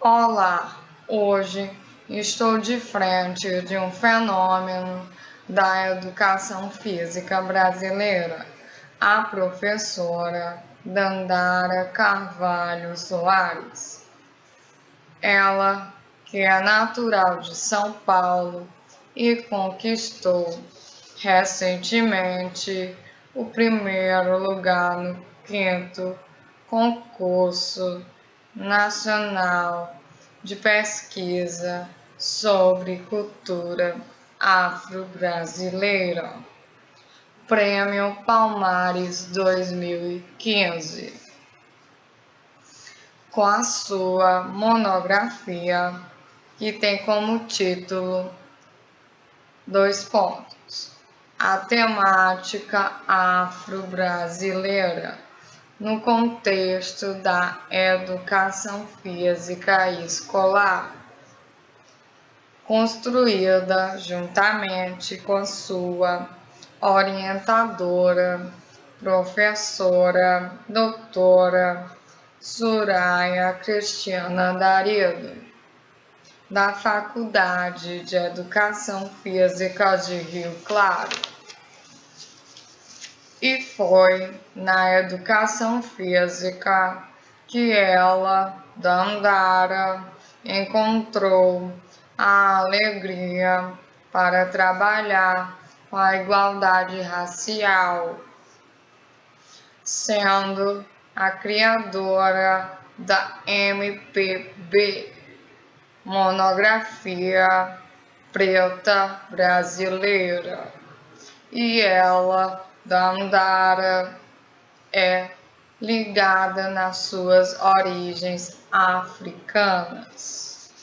Olá, hoje estou de frente de um fenômeno da educação física brasileira, a professora Dandara Carvalho Soares. Ela, que é natural de São Paulo e conquistou recentemente o primeiro lugar no 5º concurso nacional de pesquisa sobre cultura afro-brasileira, Prêmio Palmares 2015, com a sua monografia, que tem como título a temática afro-brasileira no contexto da educação física escolar, construída juntamente com sua orientadora, professora doutora Soraya Cristiana Darido, da Faculdade de Educação Física de Rio Claro. E foi na educação física que ela, Dandara, encontrou a alegria para trabalhar com a igualdade racial, sendo a criadora da MPB, Monografia Preta Brasileira. E ela, Dandara, é ligada nas suas origens africanas.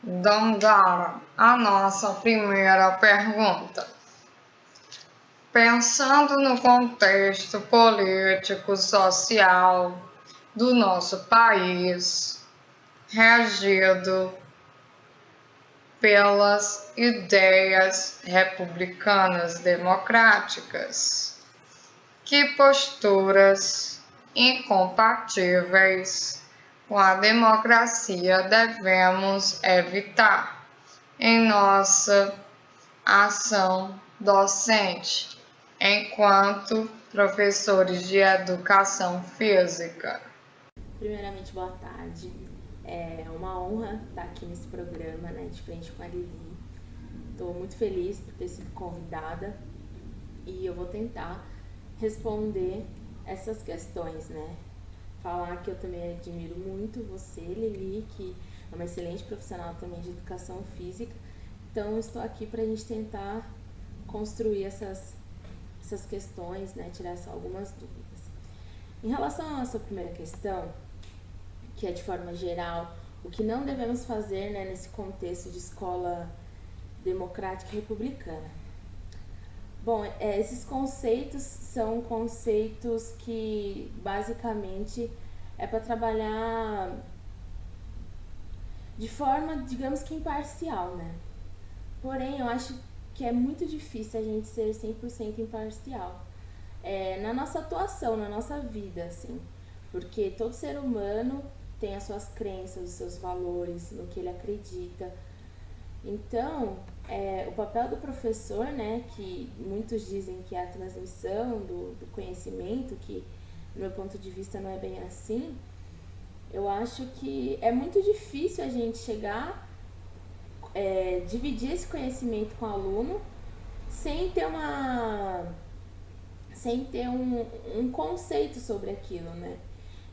Dandara, a nossa primeira pergunta. Pensando no contexto político-social do nosso país, regido pelas ideias republicanas democráticas, que posturas incompatíveis com a democracia devemos evitar em nossa ação docente, enquanto professores de educação física? Primeiramente, boa tarde. É uma honra estar aqui nesse programa, né, de frente com a Lili. Estou muito feliz por ter sido convidada e eu vou tentar responder essas questões, né? Falar que eu também admiro muito você, Lili, que é uma excelente profissional também de educação física. Então, estou aqui para a gente tentar construir essas questões, né, tirar só algumas dúvidas. Em relação à sua primeira questão, que é de forma geral, o que não devemos fazer, né, nesse contexto de escola democrática e republicana. Bom, esses conceitos são conceitos que basicamente é para trabalhar de forma, digamos que imparcial, né? Porém, eu acho que é muito difícil a gente ser 100% imparcial na nossa atuação, na nossa vida, assim, porque todo ser humano tem as suas crenças, os seus valores, no que ele acredita. Então, o papel do professor, né, que muitos dizem que é a transmissão do conhecimento, que do meu ponto de vista não é bem assim, eu acho que é muito difícil a gente chegar, dividir esse conhecimento com o aluno sem ter um conceito sobre aquilo, né?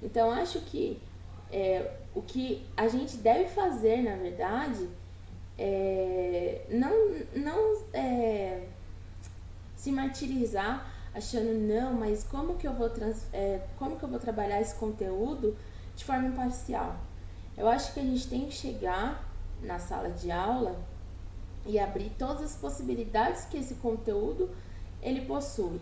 Então, acho que o que a gente deve fazer, na verdade, não se martirizar achando, não, mas como que eu vou trabalhar esse conteúdo de forma imparcial? Eu acho que a gente tem que chegar na sala de aula e abrir todas as possibilidades que esse conteúdo ele possui.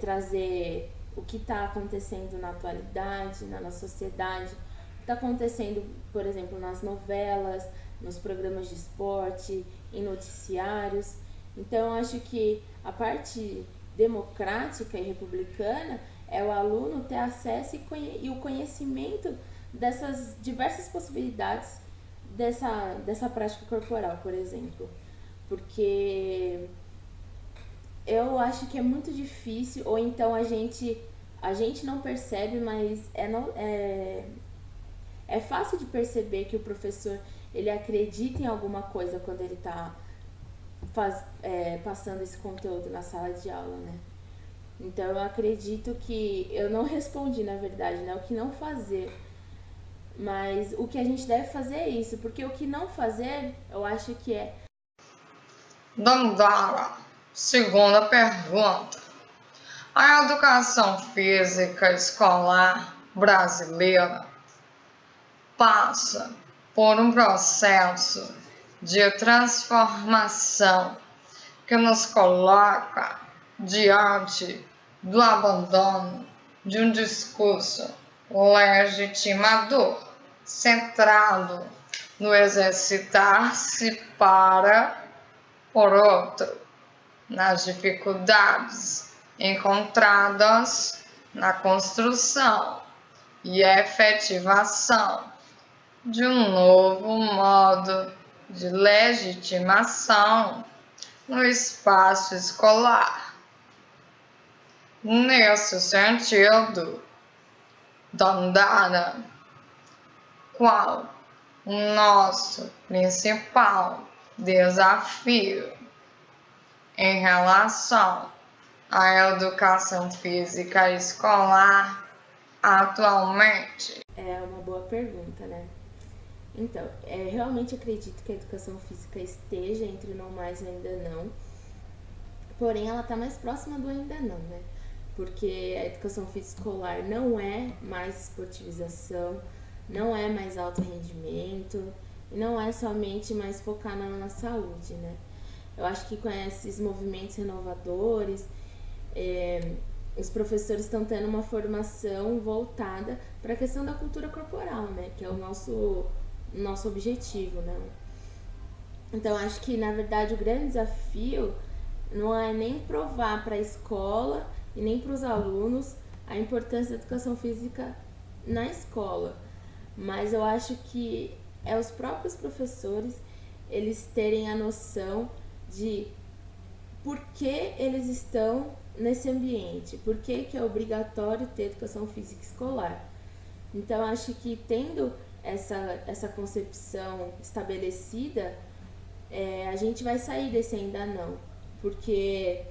Trazer o que está acontecendo na atualidade, na nossa sociedade, o que está acontecendo, por exemplo, nas novelas, nos programas de esporte, em noticiários. Então, eu acho que a parte democrática e republicana é o aluno ter acesso e o conhecimento dessas diversas possibilidades dessa prática corporal, por exemplo. Porque eu acho que é muito difícil, ou então a gente não percebe, mas é fácil de perceber que o professor ele acredita em alguma coisa quando ele está passando esse conteúdo na sala de aula, né? Então eu acredito que eu não respondi, na verdade, né? O que não fazer. Mas o que a gente deve fazer é isso, porque o que não fazer, eu acho que é... Dandara, segunda pergunta. A educação física escolar brasileira passa por um processo de transformação que nos coloca diante do abandono de um discurso legitimador, centrado no exercitar-se para, por outro, nas dificuldades encontradas na construção e efetivação de um novo modo de legitimação no espaço escolar. Nesse sentido, Dandara, qual o nosso principal desafio em relação à educação física escolar atualmente? É uma boa pergunta, né? Então, realmente acredito que a educação física esteja entre o não mais e o ainda não, porém ela está mais próxima do ainda não, né? Porque a educação física escolar não é mais esportivização, não é mais alto rendimento, e não é somente mais focar na saúde, né? Eu acho que com esses movimentos renovadores, os professores estão tendo uma formação voltada para a questão da cultura corporal, né? Que é o nosso objetivo, né? Então, acho que, na verdade, o grande desafio não é nem provar para a escola e nem para os alunos a importância da educação física na escola, mas eu acho que é os próprios professores eles terem a noção de por que eles estão nesse ambiente, por que é obrigatório ter educação física escolar. Então, acho que tendo essa concepção estabelecida, a gente vai sair desse ainda não, porque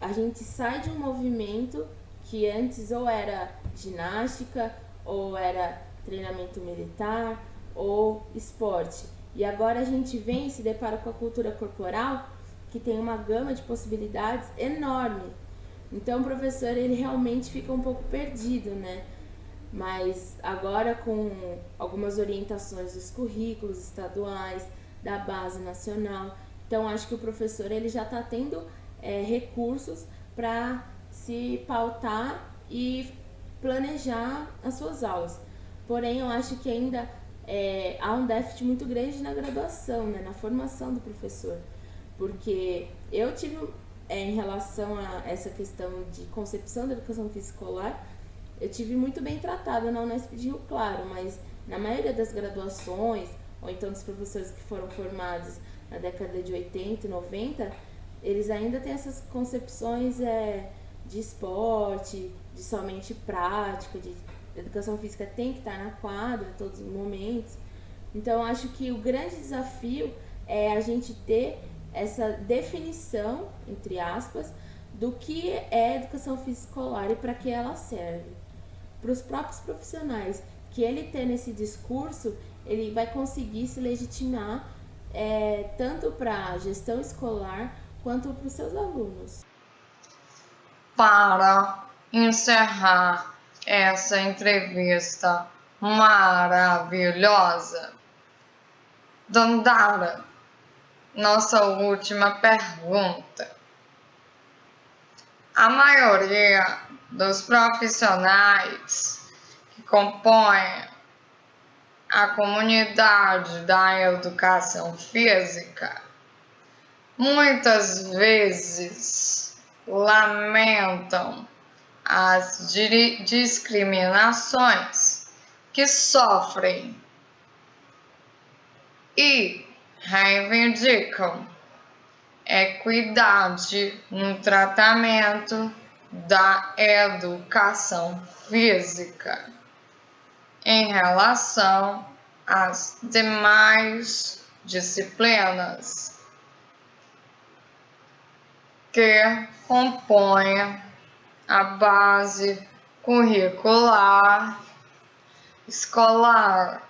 a gente sai de um movimento que antes ou era ginástica, ou era treinamento militar, ou esporte. E agora a gente vem e se depara com a cultura corporal, que tem uma gama de possibilidades enorme. Então o professor ele realmente fica um pouco perdido, né? Mas agora com algumas orientações dos currículos estaduais, da base nacional, então acho que o professor ele já está tendo recursos para se pautar e planejar as suas aulas. Porém, eu acho que ainda há um déficit muito grande na graduação, né, na formação do professor. Porque eu tive, em relação a essa questão de concepção da educação física escolar, eu tive muito bem tratada na Unesp de Rio Claro, mas na maioria das graduações, ou então dos professores que foram formados na década de 80 e 90, eles ainda têm essas concepções de esporte, de somente prática, de educação física tem que estar na quadra a todos os momentos. Então, acho que o grande desafio é a gente ter essa definição, entre aspas, do que é educação física escolar e para que ela serve. Para os próprios profissionais, que ele tendo esse discurso, ele vai conseguir se legitimar tanto para a gestão escolar quanto para os seus alunos. Para encerrar essa entrevista maravilhosa, Dandara, nossa última pergunta. A maioria dos profissionais que compõem a comunidade da educação física muitas vezes lamentam as discriminações que sofrem e reivindicam equidade no tratamento da educação física em relação às demais disciplinas que compõem a base curricular escolar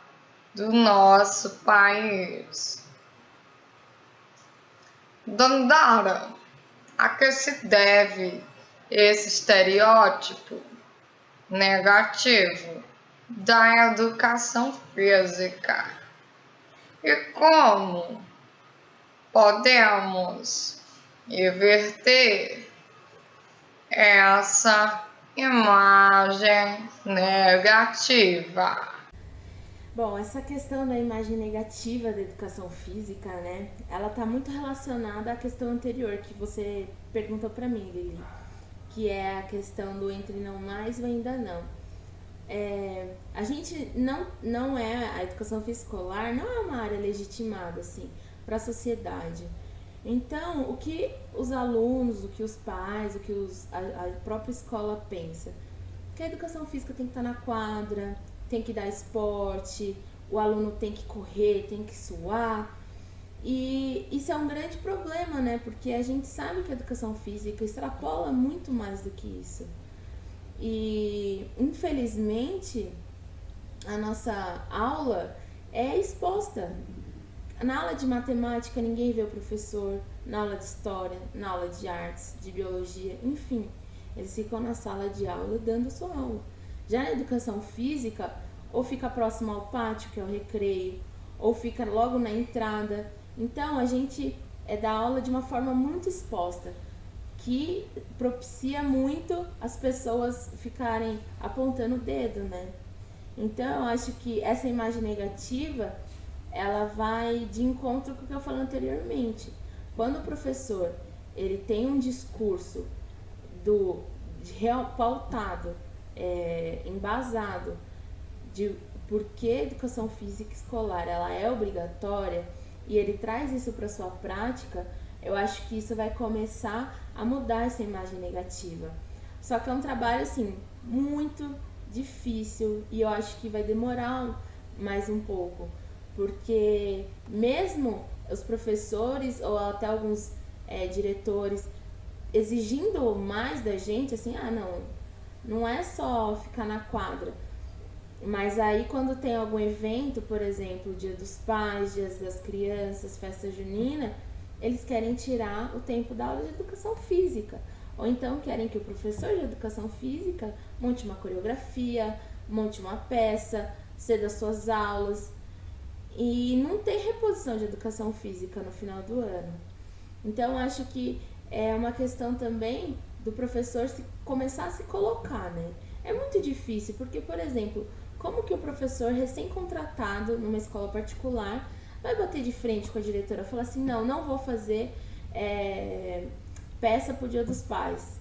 do nosso país. Dandara, a que se deve esse estereótipo negativo da educação física? E como podemos inverter essa imagem negativa? Bom, essa questão da imagem negativa da educação física, né? Ela tá muito relacionada à questão anterior que você perguntou para mim, Lili, que é a questão do entre não mais ou ainda não. A gente não é, a educação física escolar não é uma área legitimada, assim, para a sociedade. Então, o que os alunos, o que os pais, o que a própria escola pensa? Que a educação física tem que estar na quadra, tem que dar esporte, o aluno tem que correr, tem que suar. E isso é um grande problema, né? Porque a gente sabe que a educação física extrapola muito mais do que isso. E, infelizmente, a nossa aula é exposta. Na aula de matemática, ninguém vê o professor. Na aula de história, na aula de artes, de biologia, enfim. Eles ficam na sala de aula dando a sua aula. Já na educação física, ou fica próximo ao pátio, que é o recreio, ou fica logo na entrada. Então, a gente dá aula de uma forma muito exposta, que propicia muito as pessoas ficarem apontando o dedo, né? Então, eu acho que essa imagem negativa, ela vai de encontro com o que eu falei anteriormente. Quando o professor ele tem um discurso pautado, embasado de por que a educação física escolar ela é obrigatória e ele traz isso para sua prática, eu acho que isso vai começar a mudar essa imagem negativa. Só que é um trabalho assim muito difícil e eu acho que vai demorar mais um pouco, porque mesmo os professores ou até alguns diretores exigindo mais da gente, assim, não é só ficar na quadra. Mas aí quando tem algum evento, por exemplo, Dia dos Pais, Dias das Crianças, Festa Junina, eles querem tirar o tempo da aula de educação física. Ou então querem que o professor de educação física monte uma coreografia, monte uma peça, ceda suas aulas. E não tem reposição de educação física no final do ano. Então, acho que é uma questão também do professor começar a se colocar, né? É muito difícil, porque, por exemplo, como que o professor recém-contratado numa escola particular vai bater de frente com a diretora e falar assim, não vou fazer peça pro Dia dos Pais?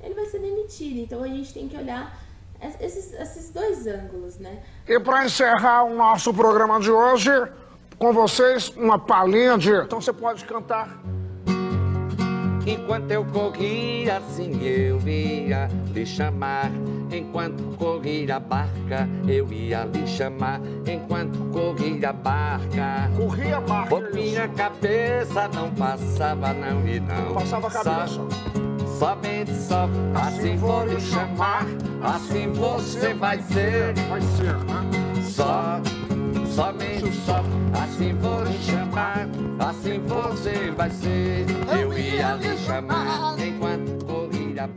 Ele vai ser demitido. Então, a gente tem que olhar esses dois ângulos, né? E para encerrar o nosso programa de hoje, com vocês, uma palhinha de... Então você pode cantar. Enquanto eu corria, assim eu ia lhe chamar. Enquanto corria a barca, eu ia lhe chamar. Enquanto corria a barca, Corria a barca. por minha cabeça não passava não e não. Passava a cabeça. Somente só, assim vou lhe chamar. Assim você vai ser. Vai ser, né? Somente só, assim vou lhe chamar, assim você vai ser. Eu ia lhe chamar enquanto corria.